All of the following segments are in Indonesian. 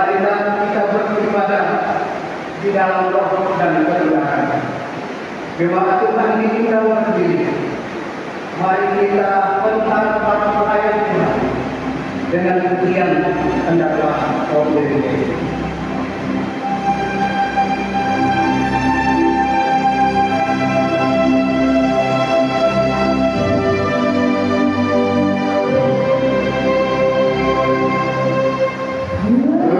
marilah kita beribadah di dalam roh dan kebenaran. Jemaat Tuhan di kita berdiri. Mari kita mengenal para pelayan Tuhan dengan pujian hendaklah kau berdiri. Amen.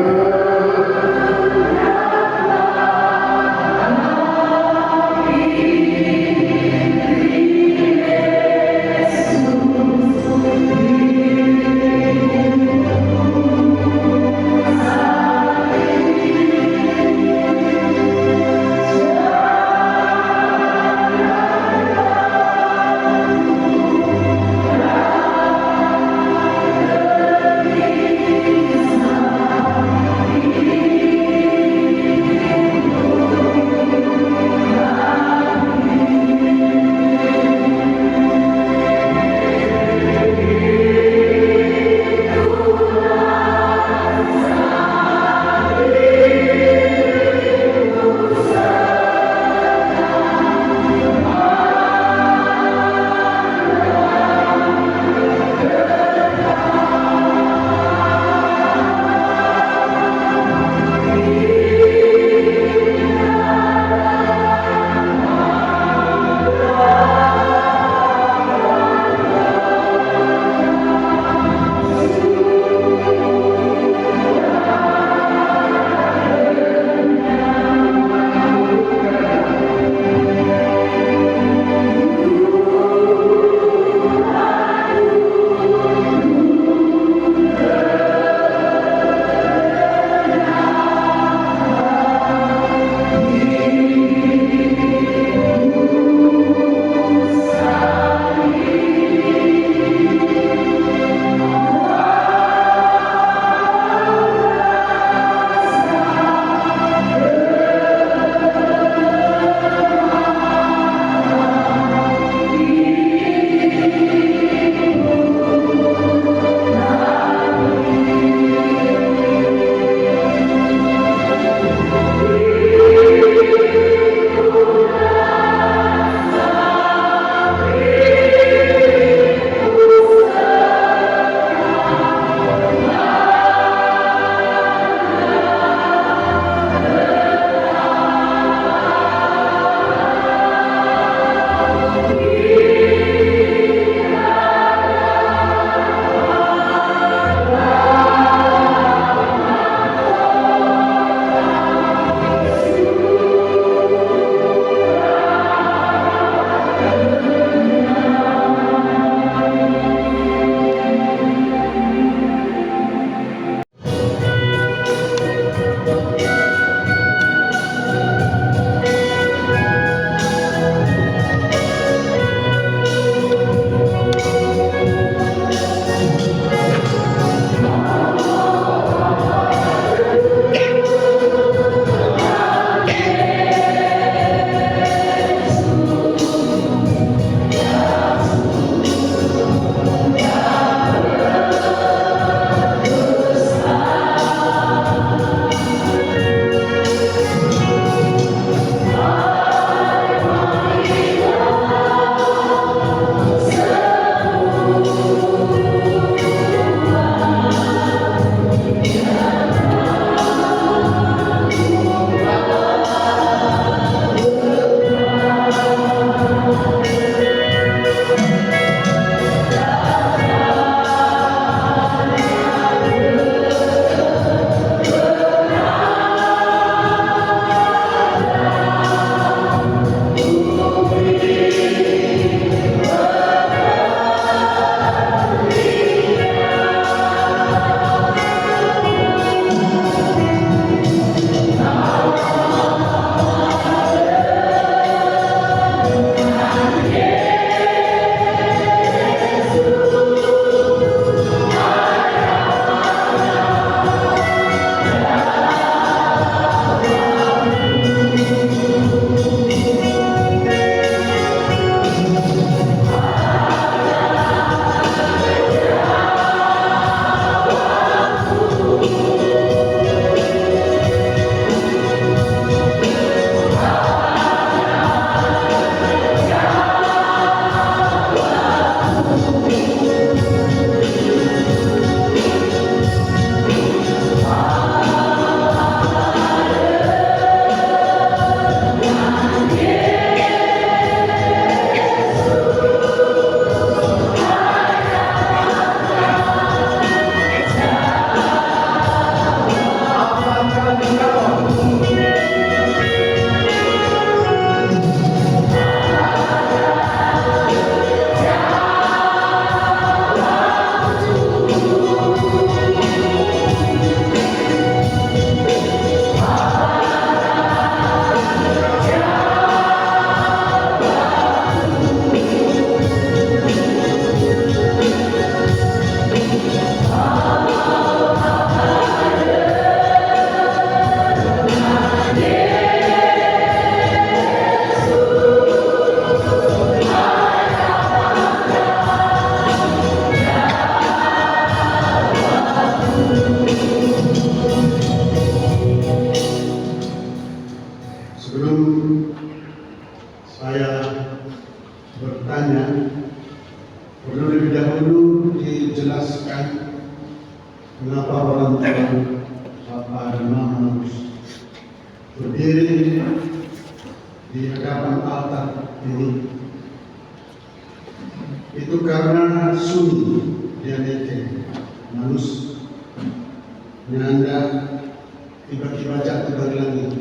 tiba-tiba jatuh dari langit.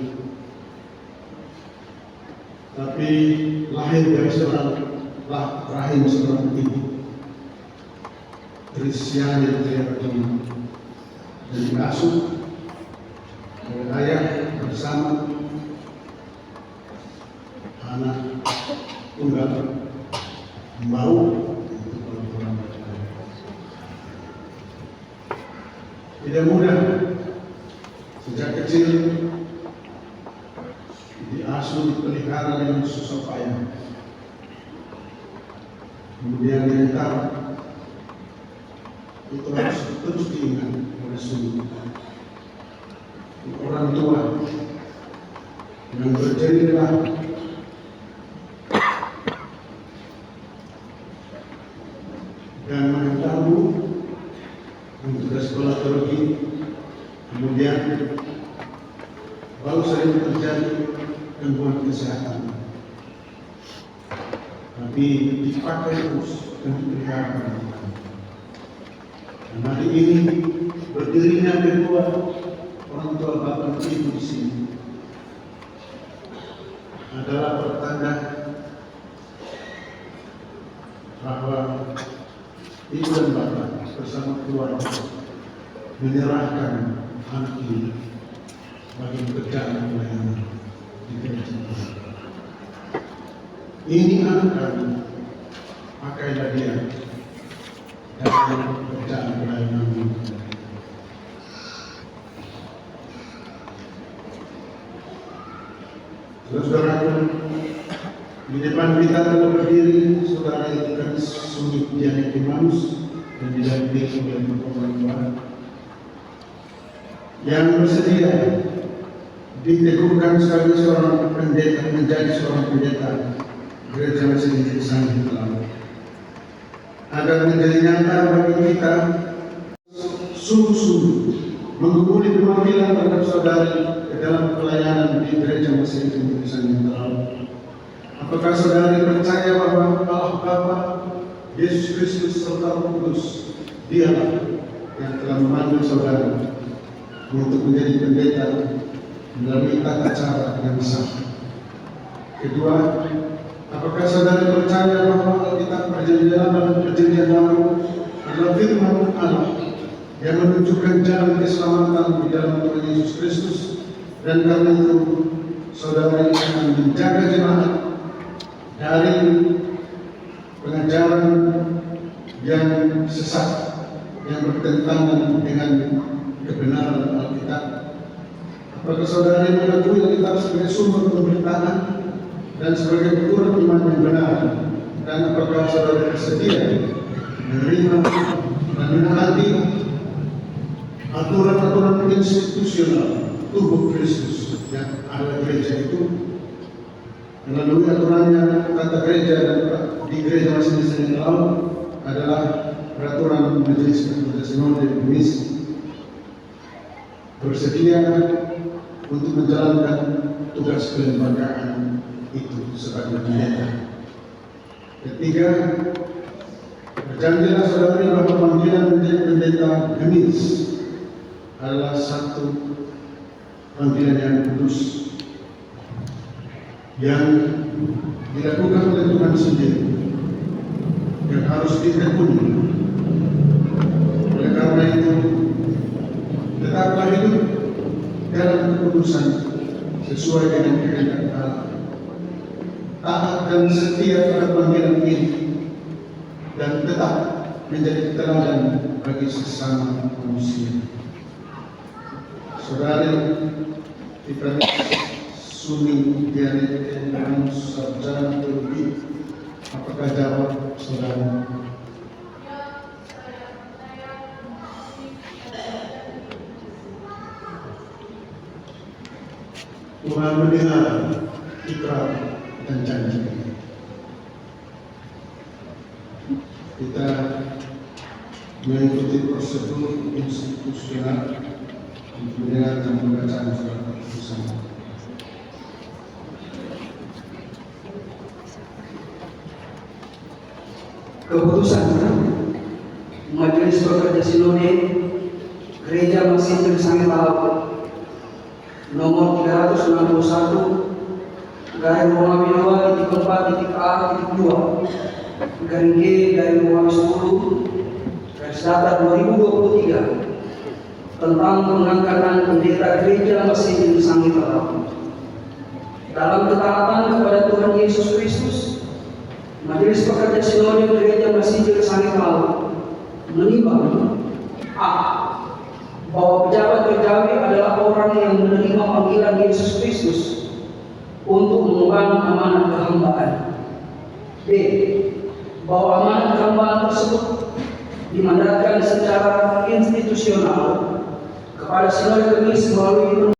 Tapi lahir dari rahim seorang ibu, Kristiani dan diasuh oleh ayah bersama anak tunggal mau untuk orang percaya. Tidak mudah sejak kecil diasuh, dipelihara dengan susah payah, kemudian diantar. Itu harus terus diingat oleh semua orang tua yang berjadilah dan mengetahui untuk sekolah teologi, kemudian baru sering terjadi gangguan kesehatan, tapi dipakai terus dan dipelihara. Dan hari ini berdirinya kedua orang tua bapak ibu di sini adalah pertanda bahwa ibu dan bapak bersama keluarga menyerahkan anak ini bagi pekerjaan pelayanan di gereja. Ini anak kami, pakailah dia dalam pekerjaan pelayanan ini. Saudara-saudara, di depan kita telah berdiri saudara Ikan Suni Dianik Imanus dan didampingi oleh orang tua yang bersedia diteguhkan sebagai seorang pendeta, menjadi seorang pendeta Gereja Masjid Kristen Telau, agar menjadi nyata bagi kita sungguh-sungguh menggumuli pemanggilan terhadap saudari ke dalam pelayanan di Gereja Masjid Kristen Telau. Apakah saudari percaya bahwa Allah Bapa, Yesus Kristus serta Roh Kudus dialah yang telah memanggil saudari untuk menjadi pendeta melalui tata cara yang sah? Kedua, apakah saudari percaya bahwa Alkitab Perjanjian Lama dan Perjanjian Baru adalah firman Allah yang menunjukkan jalan keselamatan di dalam Tuhan Yesus Kristus, dan karena itu saudari akan menjaga jemaat dari pengajaran yang sesat yang bertentangan dengan kebenaran Alkitab? Apakah saudari mengakui Alkitab sebagai sumber pemberitaan dan sebagai ukuran iman yang benar? Dan apakah saudari bersedia menerima dan menaati aturan-aturan institusional tubuh Kristus yang ada gereja itu? Melalui aturannya, tata gereja dan di Gereja Masjid Kristen Telau adalah peraturan Majelis Sinode Komisi, bersedia untuk menjalankan tugas kelembagaan itu sebagai pendeta. Ketiga, berjanjilah saudari bahwa panggilan menjadi pendeta genis adalah satu panggilan yang kudus yang dilakukan oleh Tuhan sendiri, yang harus ditekuni. Oleh karena itu, tetaplah hidup dalam kekudusan sesuai dengan kehendak Allah, taat dan setia pada panggilan ini, dan tetap menjadi teladan bagi sesama manusia. Saudari Ikan Suni Dianik Imanus, sarjana teologi, apakah jawab saudara? Tuhan mendengar ikrar dan janji. Kita mengikuti prosedur institusional untuk mendengar dan membacaan surat keputusan. Keputusan Majelis Pekerja Sinode Gereja Masjid Kristen Telau nomor 361 garing Romawi 2.4.a.2 garing G garing Romawi 10 garis datar 2023 tentang pengangkatan bendera gereja Masjid Sangi Talau. Dalam ketaatan kepada Tuhan Yesus Kristus, Majelis Pekerja Sinode Gereja Masjid Sangi Talau menimbang a. bahwa pejabat gerejawi adalah orang yang menerima panggilan Yesus Kristus untuk mengemban amanat kehambaan. B. bahwa amanat kehambaan tersebut dimandatkan secara institusional kepada Sinode Kemis melalui